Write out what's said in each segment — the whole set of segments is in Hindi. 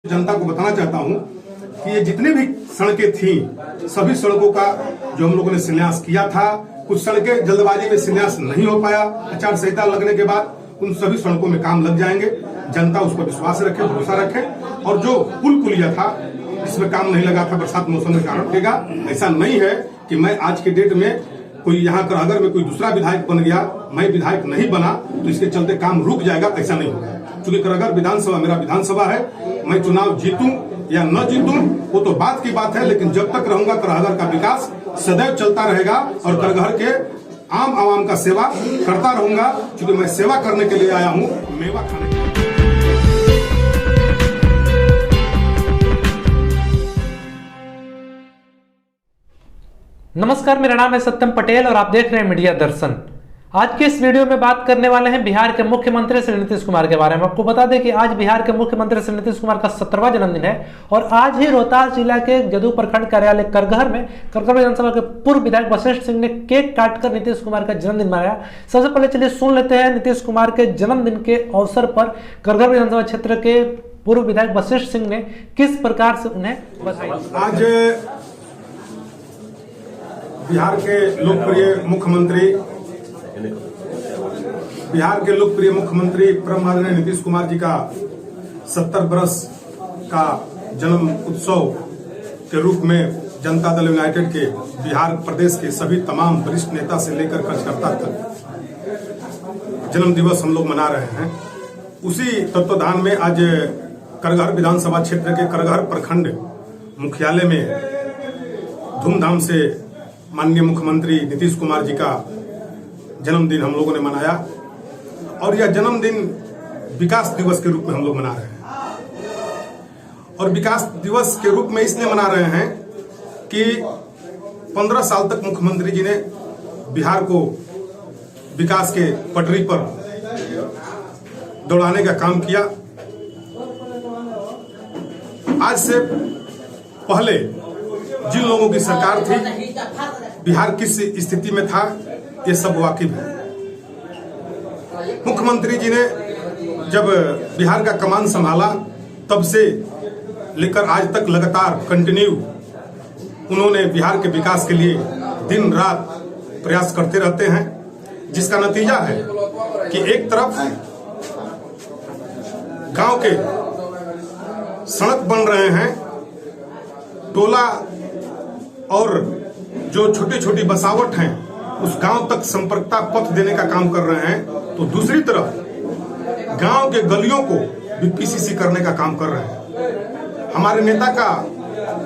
जनता को बताना चाहता हूं कि ये जितने भी सड़कें थी सभी सड़कों का जो हम लोगों ने शिलान्यास किया था, कुछ सड़कें जल्दबाजी में शिलान्यास नहीं हो पाया। आचार संहिता लगने के बाद उन सभी सड़कों में काम लग जाएंगे। जनता उस पर विश्वास रखे, भरोसा रखे। और जो पुल पुलिया था इसमें काम नहीं लगा था, बरसात मौसम के कारण रुकेगा। ऐसा नहीं है कि मैं आज के डेट में कोई यहाँ करहगर में कोई दूसरा विधायक बन गया, मैं विधायक नहीं बना तो इसके चलते काम रुक जाएगा, ऐसा नहीं होगा। क्योंकि करहगर विधानसभा मेरा विधानसभा है, मैं चुनाव जीतूं या न जीतूं वो तो बात की बात है, लेकिन जब तक रहूंगा करहगर का विकास सदैव चलता रहेगा और करहगर के आम आवाम का सेवा करता रहूंगा। क्योंकि मैं सेवा करने के लिए आया हूं, मेवा खाने के लिए। नमस्कार, मेरा नाम है सत्यम पटेल और आप देख रहे हैं मीडिया दर्शन। आज के इस वीडियो में बात करने वाले हैं बिहार के मुख्यमंत्री श्री नीतीश कुमार के बारे में। आपको बता दें कि आज बिहार के मुख्यमंत्री श्री नीतीश कुमार का 17वां जन्मदिन है और आज ही रोहतास जिला के जदयू प्रखंड कार्यालय करगहर में करगहर विधानसभा के पूर्व विधायक वशिष्ठ सिंह ने केक काटकर नीतीश कुमार का जन्मदिन मनाया। सबसे पहले चलिए सुन लेते हैं नीतीश कुमार के जन्मदिन के अवसर पर करगहर विधानसभा क्षेत्र के पूर्व विधायक वशिष्ठ सिंह ने किस प्रकार से उन्हें बधाई। आज बिहार के लोकप्रिय मुख्यमंत्री परम आदरणीय नीतीश कुमार जी का 70 बरस का जन्म उत्सव के रूप में जनता दल यूनाइटेड के बिहार प्रदेश के सभी तमाम वरिष्ठ नेता से लेकर कार्यकर्ता तक जन्म दिवस हम लोग मना रहे हैं। उसी तत्वाधान में आज करगहर विधानसभा क्षेत्र के करगहर प्रखंड मुख्यालय में धूमधाम से माननीय मुख्यमंत्री नीतीश कुमार जी का जन्मदिन हम लोगों ने मनाया। और यह जन्मदिन विकास दिवस के रूप में हम लोग मना रहे हैं। और विकास दिवस के रूप में इसलिए मना रहे हैं कि 15 साल तक मुख्यमंत्री जी ने बिहार को विकास के पटरी पर दौड़ाने का काम किया। आज से पहले जिन लोगों की सरकार थी, बिहार किस स्थिति में था, ये सब वाकिफ है। मुख्यमंत्री जी ने जब बिहार का कमान संभाला तब से लेकर आज तक लगातार कंटिन्यू उन्होंने बिहार के विकास के लिए दिन रात प्रयास करते रहते हैं, जिसका नतीजा है कि एक तरफ गांव के सड़क बन रहे हैं, टोला और जो छोटी छोटी बसावट हैं उस गांव तक संपर्कता पथ देने का काम कर रहे हैं, तो दूसरी तरफ गांव के गलियों को भी पीसीसी करने का काम कर रहे हैं। हमारे नेता का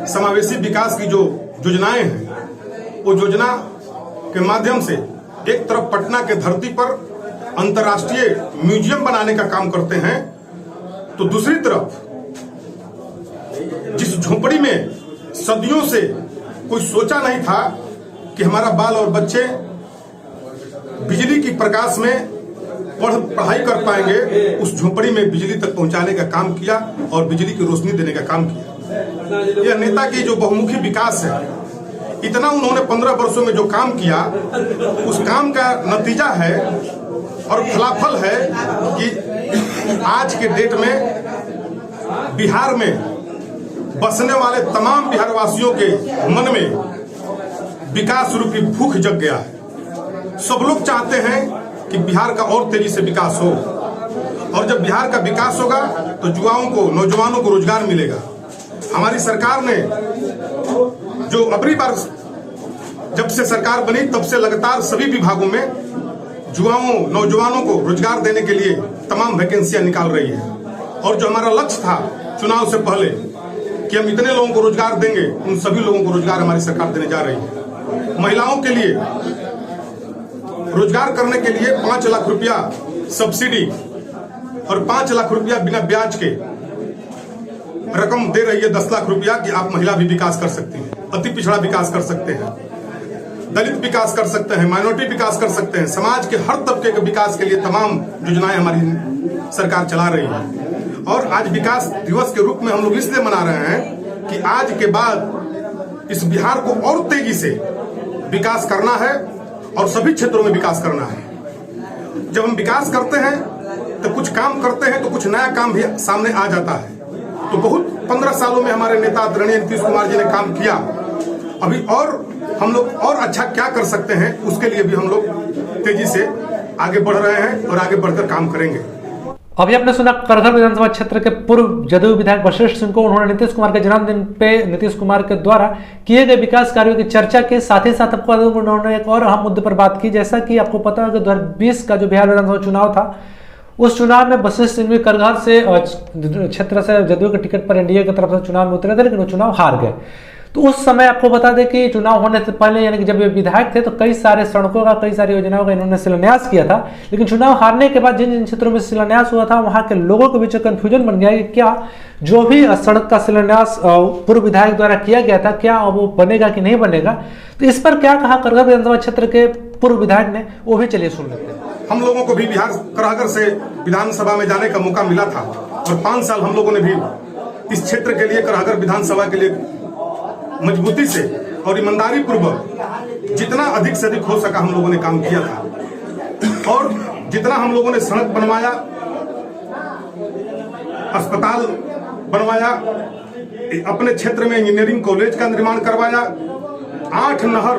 समावेशी विकास की जो योजनाएं हैं, वो योजना के माध्यम से एक तरफ पटना के धरती पर अंतर्राष्ट्रीय म्यूजियम बनाने का काम करते हैं, तो दूसरी तरफ जिस झोपड़ी में सदियों से कोई सोचा नहीं था कि हमारा बाल और बच्चे बिजली की प्रकाश में पढ़ाई कर पाएंगे, उस झोपड़ी में बिजली तक पहुंचाने का काम किया और बिजली की रोशनी देने का काम किया। यह नेता की जो बहुमुखी विकास है, इतना उन्होंने 15 वर्षों में जो काम किया, उस काम का नतीजा है और फलाफल है कि आज के डेट में बिहार में बसने वाले तमाम बिहारवासियों के मन में विकास रूपी भूख जग गया है। सब लोग चाहते हैं कि बिहार का और तेजी से विकास हो, और जब बिहार का विकास होगा तो युवाओं को, नौजवानों को रोजगार मिलेगा। हमारी सरकार ने जो अबरी बार जब से सरकार बनी तब से लगातार सभी विभागों में युवाओं, नौजवानों को रोजगार देने के लिए तमाम वैकेंसियां निकाल रही है। और जो हमारा लक्ष्य था चुनाव से पहले कि हम इतने लोगों को रोजगार देंगे, उन सभी लोगों को रोजगार हमारी सरकार देने जा रही है। महिलाओं के लिए रोजगार करने के लिए 5 लाख रुपया सब्सिडी और 5 लाख रुपया बिना ब्याज के रकम दे रही है, 10 लाख रुपया की आप महिला भी विकास कर सकती हैं, अति पिछड़ा विकास कर सकते हैं, दलित विकास कर सकते हैं, माइनॉरिटी विकास कर सकते हैं। समाज के हर तबके के विकास के लिए तमाम योजनाएं हमारी सरकार चला रही है। और आज विकास दिवस के रूप में हम लोग इसलिए मना रहे हैं कि आज के बाद इस बिहार को और तेजी से विकास करना है और सभी क्षेत्रों में विकास करना है। जब हम विकास करते हैं तो कुछ काम करते हैं तो कुछ नया काम भी सामने आ जाता है। तो बहुत 15 सालों में हमारे नेता आदरणीय नीतीश कुमार जी ने काम किया। अभी और हम लोग और अच्छा क्या कर सकते हैं, उसके लिए भी हम लोग तेजी से आगे बढ़ रहे हैं और आगे बढ़कर काम करेंगे। अभी आपने सुना करघर विधानसभा क्षेत्र के पूर्व जदयू विधायक वशिष्ठ सिंह को। उन्होंने नीतीश कुमार के जन्मदिन पे नीतीश कुमार के द्वारा किए गए विकास कार्यों की चर्चा की। साथ ही साथ आपको उन्होंने एक और अहम मुद्दे पर बात की। जैसा कि आपको पता है कि 2020 का जो बिहार विधानसभा चुनाव था, उस चुनाव में वशिष्ठ सिंह भी करघर से क्षेत्र से जदयू के टिकट पर एनडीए की तरफ से चुनाव में उतरे थे, लेकिन वो चुनाव हार गए। तो उस समय आपको बता दें कि चुनाव होने से पहले यानी कि जब ये विधायक थे तो कई सारे सड़कों का, कई सारी योजनाओं का इन्होंने शिलान्यास किया था। लेकिन चुनाव हारने के बाद जिन जिन क्षेत्रों में शिलान्यास हुआ था, वहां के लोगों के बीच कंफ्यूजन बन गया कि क्या जो भी सड़क का शिलान्यास पूर्व विधायक द्वारा किया गया था, क्या वो बनेगा कि नहीं बनेगा। तो इस पर क्या कहा करघर विधानसभा क्षेत्र के पूर्व विधायक ने, वो भी चलिए सुन लेते हैं। हम लोगों को भी बिहार करघर से विधानसभा में जाने का मौका मिला था और 5 साल हम लोगों ने भी इस क्षेत्र के लिए, करघर विधानसभा के लिए मजबूती से और ईमानदारी पूर्वक जितना अधिक से अधिक हो सका हम लोगों ने काम किया था। और जितना हम लोगों ने सड़क बनवाया, अस्पताल बनवाया, अपने क्षेत्र में इंजीनियरिंग कॉलेज का निर्माण करवाया, 8 नहर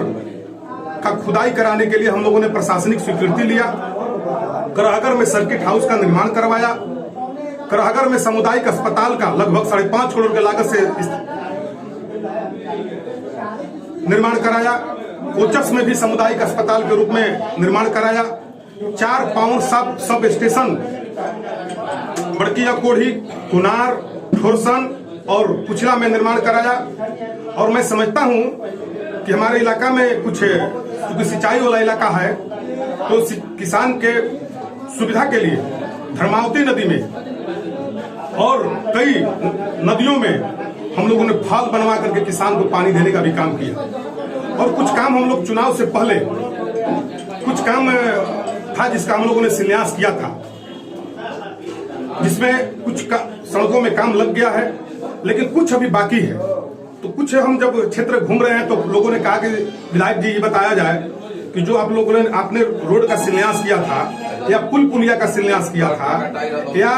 का खुदाई कराने के लिए हम लोगों ने प्रशासनिक स्वीकृति लिया, करघर में सर्किट हाउस का निर्माण करवाया, करघर में सामुदायिक अस्पताल का लगभग 5.5 करोड़ की लागत से निर्माण कराया, कोचस में भी सामुदायिक अस्पताल के रूप में निर्माण कराया, 4 पावर सब स्टेशन बड़किया कोढ़ी, कुनार, ठोरसन और कुचला में निर्माण कराया। और मैं समझता हूं कि हमारे इलाका में कुछ, क्योंकि सिंचाई वाला इलाका है, तो किसान के सुविधा के लिए धर्मावती नदी में और कई नदियों में हम लोगों ने फाल बनवा करके किसान को पानी देने का भी काम किया। और कुछ काम हम लोग चुनाव से पहले कुछ काम था जिसका हम लोगों ने शिलान्यास किया था, जिसमें कुछ सड़कों में काम लग गया है, लेकिन कुछ अभी बाकी है। तो कुछ हम जब क्षेत्र घूम रहे हैं तो लोगों ने कहा कि विधायक जी ये बताया जाए कि जो आप लोगों ने आपने रोड का शिलान्यास किया था या पुलिया का शिलान्यास किया था या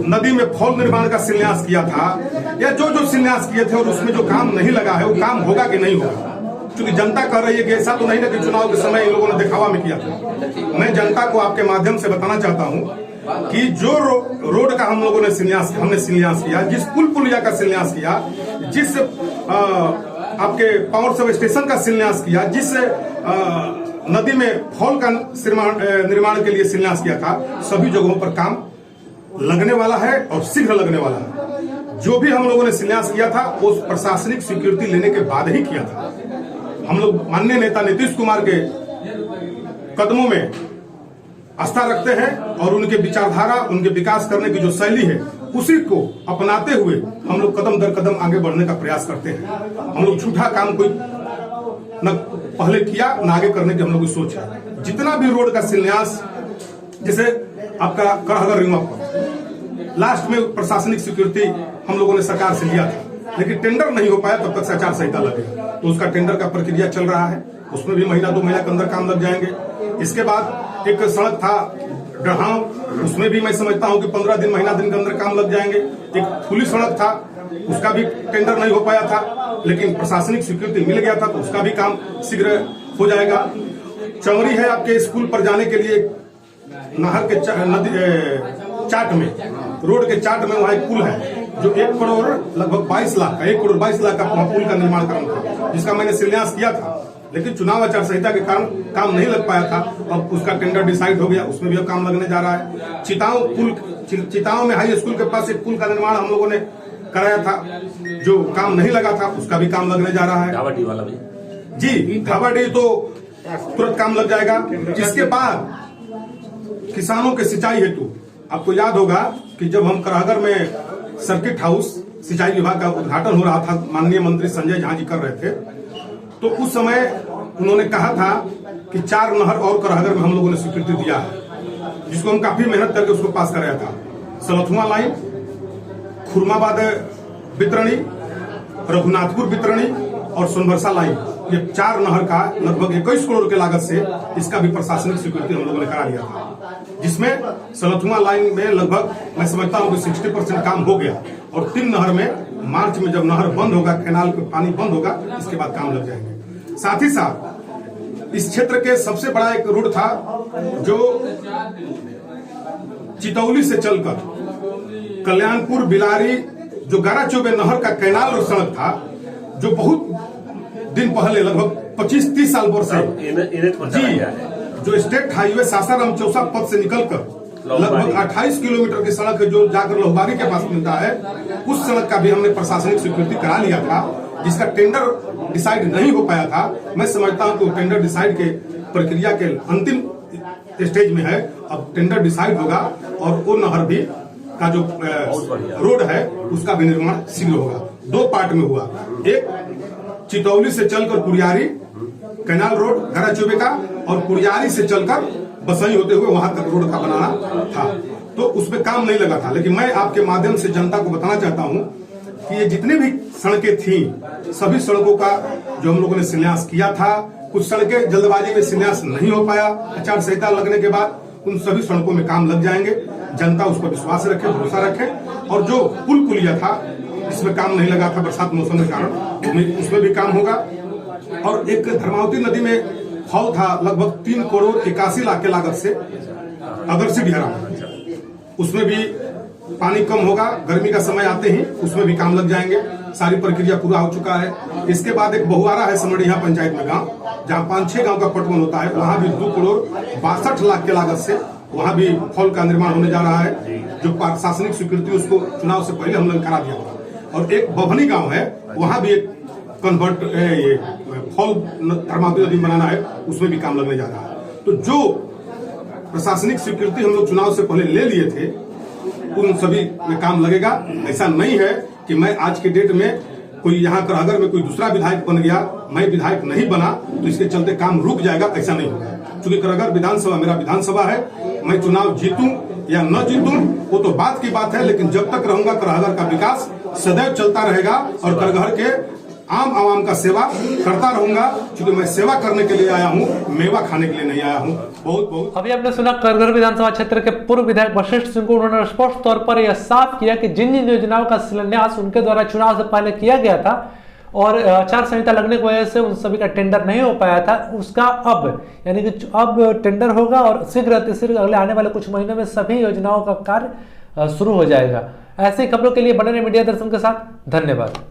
नदी में फॉल निर्माण का शिलान्यास किया था या जो शिलान्यास किए थे और उसमें जो काम नहीं लगा है वो काम होगा कि नहीं होगा। क्योंकि जनता कह रही है कि ऐसा तो नहीं ना कि चुनाव के समय इन लोगों ने दिखावा में किया था। मैं जनता को आपके माध्यम से बताना चाहता हूं कि जो रोड का हम लोगों ने शिलान्यास किया, जिस पुलिया का शिलान्यास किया, जिस आपके पावर सब स्टेशन का शिलान्यास किया, जिस नदी में फॉल का निर्माण के लिए शिलान्यास किया था, सभी जगहों पर काम लगने वाला है और शीघ्र लगने वाला है। जो भी हम लोगों ने शिलान्यास किया था वो प्रशासनिक स्वीकृति लेने के बाद ही किया था। हम लोग माननीय नेता नीतीश कुमार के कदमों में आस्था रखते हैं और उनके विचारधारा, उनके विकास करने की जो शैली है, उसी को अपनाते हुए हम लोग कदम दर कदम आगे बढ़ने का प्रयास करते हैं। हम लोग झूठा काम कोई न पहले किया न आगे करने की हम लोग की सोच है। जितना भी रोड का शिलान्यास, जैसे आपका करघर रिंग लास्ट में प्रशासनिक स्वीकृति हम लोगों ने सरकार से लिया था, लेकिन टेंडर नहीं हो पाया, तब तक आचार संहिता लगेगा। तो उसका टेंडर का प्रक्रिया चल रहा है, उसमें भी महीना 2 महीना के अंदर काम लग जाएंगे। इसके बाद एक सड़क था डहाव, उसमें भी मैं समझता हूं कि 15 दिन महीना दिन के अंदर काम लग जाएंगे। एक खुली सड़क था, उसका भी टेंडर नहीं हो पाया था, लेकिन प्रशासनिक स्वीकृति मिल गया था, तो उसका भी काम शीघ्र हो जाएगा। चौरी है आपके स्कूल पर जाने के लिए, नहर के चाट में, रोड के चाट में वहाँ एक पुल है जो 1 करोड़ लगभग 22 लाख का 1 करोड़ 22 लाख का पुल का निर्माण करना था, जिसका मैंने शिलान्यास किया था, लेकिन चुनाव आचार संहिता के कारण काम नहीं लग पाया था। अब उसका टेंडर डिसाइड हो गया, उसमें भी अब काम लगने जा रहा है। चिताओं में हाई स्कूल के पास एक पुल का निर्माण हम लोगों ने कराया था, जो काम नहीं लगा था, उसका भी काम लगने जा रहा है। धावाडी वाला भी जी, धावाडी तो तुरंत काम लग जाएगा। इसके बाद किसानों के सिंचाई हेतु आपको याद होगा कि जब हम करघर में सर्किट हाउस सिंचाई विभाग का उद्घाटन हो रहा था, माननीय मंत्री संजय झा जी कर रहे थे, तो उस समय उन्होंने कहा था कि 4 नहर और करघर में हम लोगों ने स्वीकृति दिया है, जिसको हम काफी मेहनत करके उसको पास कराया था। सलथुआ लाइन, खुरमाबाद वितरणी, रघुनाथपुर वितरणी और सोनबरसा लाइन, ये 4 नहर का लगभग 21 करोड़ के लागत से इसका भी प्रशासनिक स्वीकृति हम लोगों ने करा लिया था, जिसमें सलथुआ लाइन में लगभग मैं समझता हूँ कि 60% काम हो गया और 3 नहर में मार्च में जब नहर बंद होगा, कैनाल पे पानी बंद होगा, इसके बाद काम लग जाएंगे। साथ ही साथ इस क्षेत्र के सबसे बड़ा एक रोड था जो चितौली से चलकर कल्याणपुर बिलारी जो गारा चौबे नहर का कैनाल और सड़क था, जो बहुत दिन पहले लगभग 25-30 साल वर्ष जी, जो स्टेट हाईवे सासाराम चौसा पथ से निकलकर लगभग 28 किलोमीटर की सड़क है जो जाकर लोहबारी के पास मिलता है, उस सड़क का भी हमने प्रशासनिक स्वीकृति करा लिया था, जिसका टेंडर डिसाइड नहीं हो पाया था। मैं समझता हूं कि टेंडर डिसाइड के प्रक्रिया के अंतिम स्टेज में है। अब टेंडर डिसाइड होगा और वो नहर भी का जो रोड है उसका भी निर्माण शीघ्र होगा। 2 पार्ट में हुआ, एक चितौली से चलकर कुरियारी कैनाल रोड गारा चौबे का, और कुरियारी से चलकर बसई होते हुए वहां तक रोड का बनाना था, तो उसमें काम नहीं लगा था। लेकिन मैं आपके माध्यम से जनता को बताना चाहता हूं कि ये जितने भी सड़कें थी, सभी सड़कों का जो हम लोगों ने शिलान्यास किया था, कुछ सड़कें जल्दबाजी में शिलान्यास नहीं हो पाया, आचार संहिता लगने के बाद उन सभी सड़कों में काम लग जाएंगे। जनता उस पर विश्वास रखे, भरोसा रखे। और जो पुल पुलिया था इसमें काम नहीं लगा था बरसात मौसम के कारण, उसमें भी काम होगा। और एक धर्मावती नदी में फॉल था लगभग 3 करोड़ 81 लाख के लागत से अगरसी ढेरा, उसमें भी पानी कम होगा, गर्मी का समय आते ही उसमें भी काम लग जाएंगे। सारी प्रक्रिया पूरा हो चुका है। इसके बाद एक बहुआरा है समड़िया पंचायत में गांव, जहां 5-6 गांव का पटवन होता है, वहां भी 2 करोड़ 62 लाख के लागत से वहां भी फॉल का निर्माण होने जा रहा है, जो प्रशासनिक स्वीकृति उसको चुनाव से पहले हम लोग करा दिया था। और एक बभनी गांव है, वहां भी एक कन्वर्ट फॉल धर्मावती नदी बनाना है, उसमें भी काम लगने जा रहा है। तो जो प्रशासनिक स्वीकृति हम लोग चुनाव से पहले ले लिए थे उन सभी में काम लगेगा। ऐसा नहीं है कि मैं आज के डेट में कोई यहाँ करहगर में कोई दूसरा विधायक बन गया, मैं विधायक नहीं बना तो इसके चलते काम रुक जाएगा, ऐसा नहीं होगा। क्योंकि करहगर विधानसभा मेरा विधानसभा है, मैं चुनाव जीतूं या न जीतूं वो तो बात की बात है, लेकिन जब तक रहूंगा करहगर का विकास सदैव चलता रहेगा और करहगर के आम आवाम का सेवा करता रहूंगा। क्योंकि मैं सेवा करने के लिए आया हूं, मेवा खाने के लिए नहीं आया हूं। बहुत बहुत अभी आपने सुना करहगर विधानसभा क्षेत्र के पूर्व विधायक वशिष्ठ सिंह को, उन्होंने स्पष्ट तौर पर यह साफ किया कि जिन जिन योजनाओं का शिलान्यास उनके द्वारा चुनाव से पहले किया गया था और आचार संहिता लगने की वजह से उन सभी का टेंडर नहीं हो पाया था, उसका अब यानी कि अब टेंडर होगा और शीघ्र अतिशीघ्र अगले आने वाले कुछ महीनों में सभी योजनाओं का कार्य शुरू हो जाएगा। ऐसी खबरों के लिए बने रहिए मीडिया दर्शन के साथ। धन्यवाद।